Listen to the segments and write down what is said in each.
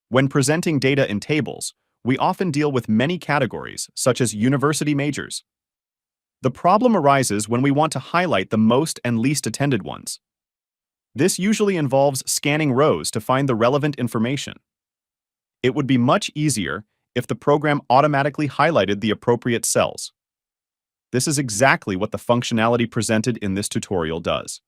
When presenting data in tables, we often deal with many categories, such as university majors. The problem arises when we want to highlight the most and least attended ones. This usually involves scanning rows to find the relevant information. It would be much easier if the program automatically highlighted the appropriate cells. This is exactly what the functionality presented in this tutorial does.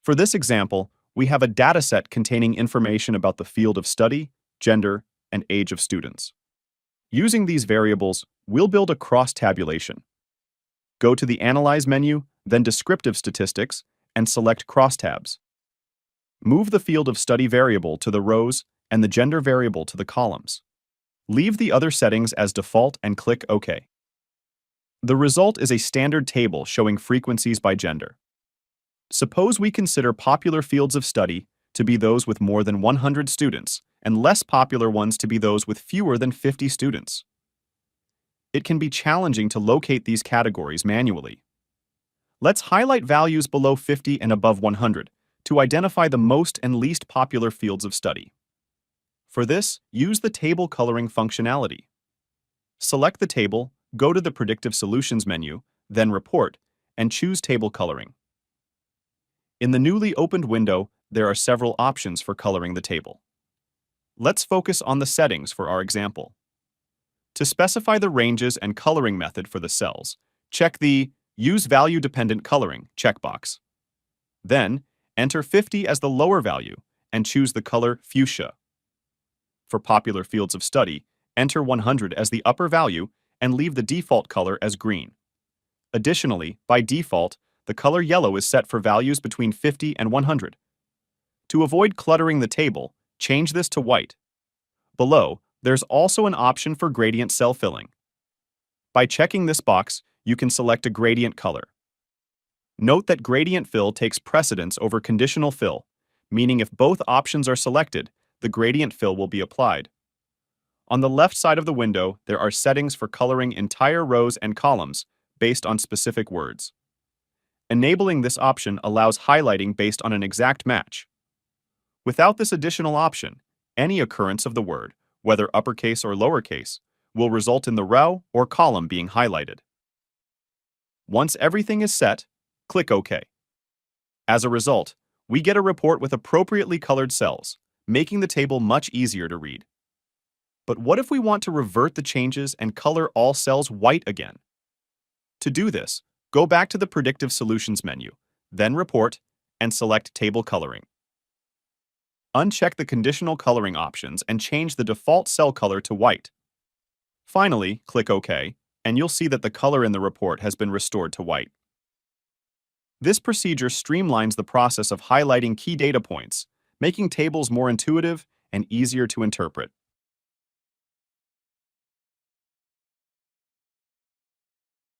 For this example, we have a dataset containing information about the field of study, gender, and age of students. Using these variables, we'll build a cross-tabulation. Go to the Analyze menu, then Descriptive Statistics, and select Crosstabs. Move the field of study variable to the rows and the gender variable to the columns. Leave the other settings as default and click OK. The result is a standard table showing frequencies by gender. Suppose we consider popular fields of study to be those with more than 100 students and less popular ones to be those with fewer than 50 students. It can be challenging to locate these categories manually. Let's highlight values below 50 and above 100 to identify the most and least popular fields of study. For this, use the table coloring functionality. Select the table, go to the Predictive Solutions menu, then Report, and choose Table Coloring. In the newly opened window, there are several options for coloring the table. Let's focus on the settings for our example. To specify the ranges and coloring method for the cells, check the Use Value-Dependent Coloring checkbox. Then, enter 50 as the lower value and choose the color Fuchsia. For popular fields of study, enter 100 as the upper value and leave the default color as green. Additionally, by default, the color yellow is set for values between 50 and 100. To avoid cluttering the table, change this to white. Below, there's also an option for gradient cell filling. By checking this box, you can select a gradient color. Note that gradient fill takes precedence over conditional fill, meaning if both options are selected, the gradient fill will be applied. On the left side of the window, there are settings for coloring entire rows and columns based on specific words. Enabling this option allows highlighting based on an exact match. Without this additional option, any occurrence of the word, whether uppercase or lowercase, will result in the row or column being highlighted. Once everything is set, click OK. As a result, we get a report with appropriately colored cells, making the table much easier to read. But what if we want to revert the changes and color all cells white again? To do this, go back to the Predictive Solutions menu, then Report, and select Table Coloring. Uncheck the conditional coloring options and change the default cell color to white. Finally, click OK, and you'll see that the color in the report has been restored to white. This procedure streamlines the process of highlighting key data points, making tables more intuitive and easier to interpret.